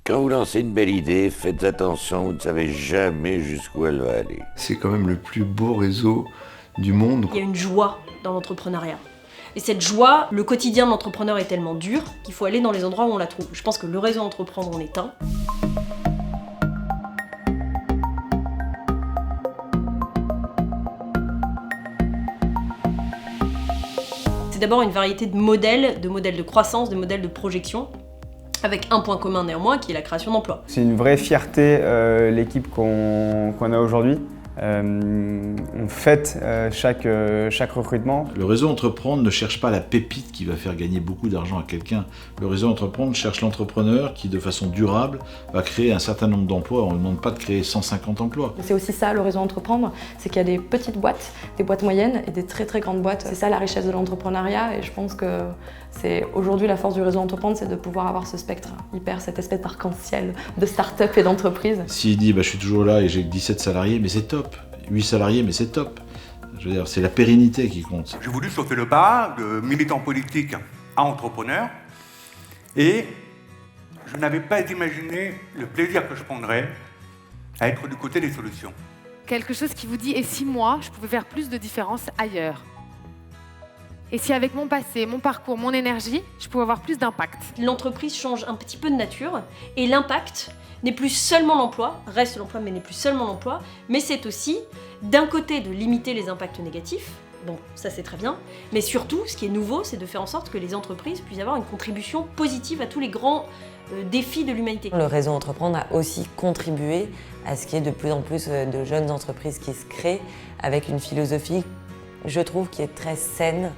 Quand vous lancez une belle idée, faites attention, vous ne savez jamais jusqu'où elle va aller. C'est quand même le plus beau réseau du monde. Il y a une joie dans l'entrepreneuriat. Et cette joie, le quotidien de l'entrepreneur est tellement dur qu'il faut aller dans les endroits où on la trouve. Je pense que le réseau Entreprendre en est un. C'est d'abord une variété de modèles de croissance, de modèles de projection, avec un point commun néanmoins qui est la création d'emplois. C'est une vraie fierté, l'équipe qu'on a aujourd'hui. On fête chaque recrutement. Le réseau Entreprendre ne cherche pas la pépite qui va faire gagner beaucoup d'argent à quelqu'un. Le réseau Entreprendre cherche l'entrepreneur qui, de façon durable, va créer un certain nombre d'emplois. On ne demande pas de créer 150 emplois. C'est aussi ça le réseau Entreprendre, c'est qu'il y a des petites boîtes, des boîtes moyennes et des très très grandes boîtes. C'est ça la richesse de l'entrepreneuriat et je pense que c'est aujourd'hui la force du réseau Entreprendre, c'est de pouvoir avoir ce spectre hyper, cette espèce d'arc-en-ciel de start-up et d'entreprise. S'il dit je suis toujours là et j'ai que 17 salariés, mais c'est top. 8 salariés, mais c'est top. Je veux dire, c'est la pérennité qui compte. J'ai voulu sauter le pas de militant politique à entrepreneur et je n'avais pas imaginé le plaisir que je prendrais à être du côté des solutions. Quelque chose qui vous dit, et si moi, je pouvais faire plus de différence ailleurs ? Et si avec mon passé, mon parcours, mon énergie, je pouvais avoir plus d'impact ? L'entreprise change un petit peu de nature et l'impact n'est plus seulement l'emploi, reste l'emploi mais n'est plus seulement l'emploi, mais c'est aussi d'un côté de limiter les impacts négatifs, bon ça c'est très bien, mais surtout ce qui est nouveau c'est de faire en sorte que les entreprises puissent avoir une contribution positive à tous les grands défis de l'humanité. Le réseau Entreprendre a aussi contribué à ce qu'il y ait de plus en plus de jeunes entreprises qui se créent avec une philosophie, je trouve, qui est très saine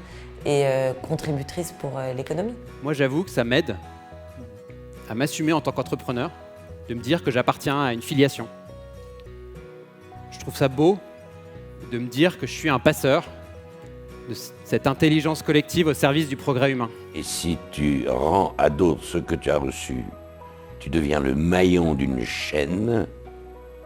et contributrice pour l'économie. Moi j'avoue que ça m'aide à m'assumer en tant qu'entrepreneur, de me dire que j'appartiens à une filiation. Je trouve ça beau de me dire que je suis un passeur de cette intelligence collective au service du progrès humain. Et si tu rends à d'autres ce que tu as reçu, tu deviens le maillon d'une chaîne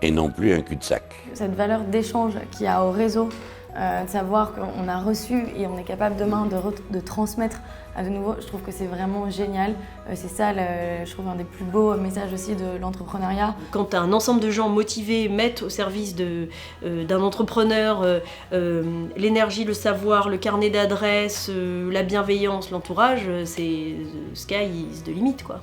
et non plus un cul-de-sac. Cette valeur d'échange qu'il y a au réseau, de savoir qu'on a reçu et on est capable demain de transmettre à de nouveau, je trouve que c'est vraiment génial. C'est ça, je trouve, un des plus beaux messages aussi de l'entrepreneuriat. Quand un ensemble de gens motivés mettent au service d'un entrepreneur l'énergie, le savoir, le carnet d'adresses, la bienveillance, l'entourage, c'est sky is the limit, quoi.